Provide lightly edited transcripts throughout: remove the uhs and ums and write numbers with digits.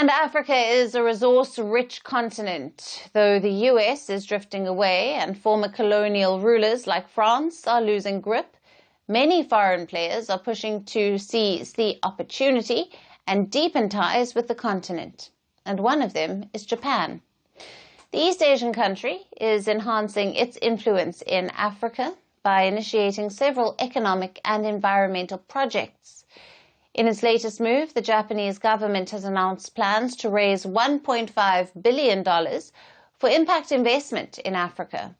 And Africa is a resource-rich continent. Though the US is drifting away and former colonial rulers like France are losing grip, many foreign players are pushing to seize the opportunity and deepen ties with the continent. And one of them is Japan. The East Asian country is enhancing its influence in Africa by initiating several economic and environmental projects. In its latest move, the Japanese government has announced plans to raise $1.5 billion for impact investment in Africa,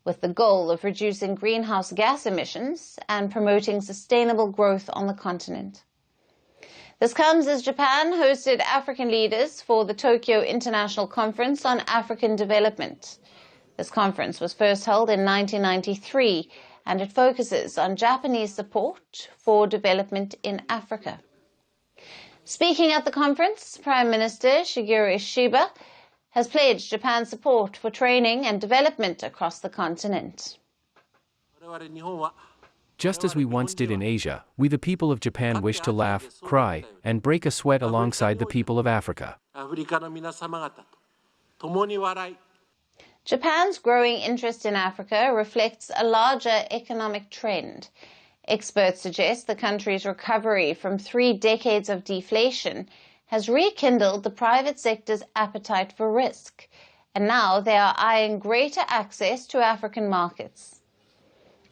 with the goal of reducing greenhouse gas emissions and promoting sustainable growth on the continent. This comes as Japan hosted African leaders for the Tokyo International Conference on African Development. This conference was first held in 1993, and it focuses on Japanese support for development in Africa. Speaking at the conference, Prime Minister Shigeru Ishiba has pledged Japan's support for training and development across the continent. Just as we once did in Asia, we the people of Japan wish to laugh, cry, and break a sweat alongside the people of Africa. Japan's growing interest in Africa reflects a larger economic trend. Experts suggest the country's recovery from 3 decades of deflation has rekindled the private sector's appetite for risk, and now they are eyeing greater access to African markets.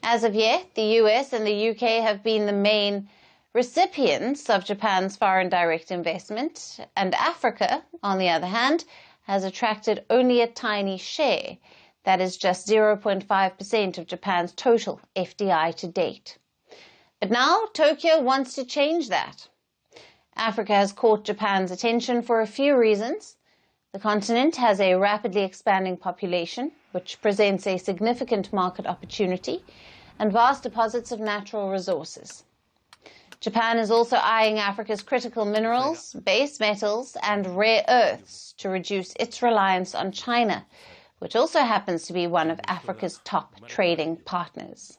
As of yet, the US and the UK have been the main recipients of Japan's foreign direct investment, and Africa, on the other hand, has attracted only a tiny share, that is just 0.5% of Japan's total FDI to date. But now Tokyo wants to change that. Africa has caught Japan's attention for a few reasons. The continent has a rapidly expanding population, which presents a significant market opportunity, and vast deposits of natural resources. Japan is also eyeing Africa's critical minerals, base metals, and rare earths to reduce its reliance on China, which also happens to be one of Africa's top trading partners.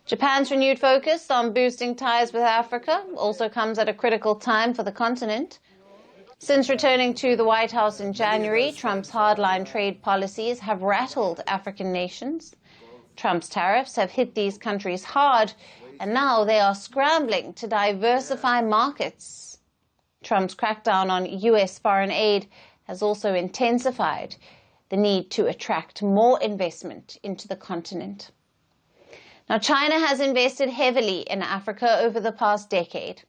Japan's renewed focus on boosting ties with Africa also comes at a critical time for the continent. Since returning to the White House in January, Trump's hardline trade policies have rattled African nations. Trump's tariffs have hit these countries hard, and now they are scrambling to diversify markets. Trump's crackdown on US foreign aid has also intensified the need to attract more investment into the continent. Now, China has invested heavily in Africa over the past decade.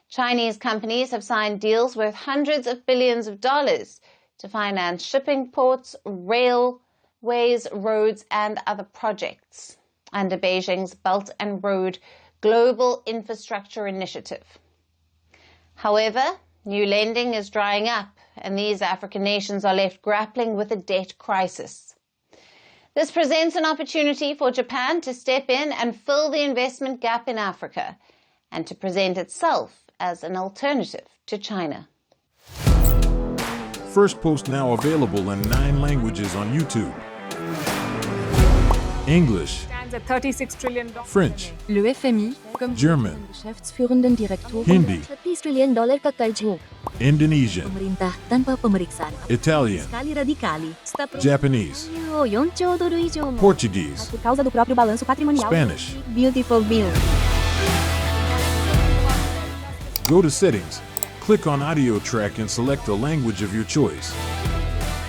Chinese companies have signed deals worth hundreds of billions of dollars to finance shipping ports, railways, roads, and other projects under Beijing's Belt and Road Global Infrastructure Initiative. However, new lending is drying up, and these African nations are left grappling with a debt crisis. This presents an opportunity for Japan to step in and fill the investment gap in Africa, and to present itself as an alternative to China. Firstpost now available in 9 languages on YouTube. English, At $36 trillion. French, Le FMI, comme German, Geschäftsführenden Direktor Hindi, $30 trillion ka karjo. Indonesian, Pemerintah tanpa pemeriksaan. Italian, Sekali radikali. Japanese, 4 兆ドル以上も Portuguese, por causa do próprio balanço patrimonial. Spanish. Beautiful bill. Go to Settings, click on Audio Track and select the language of your choice.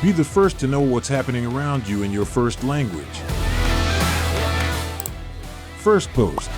Be the first to know what's happening around you in your first language. Firstpost.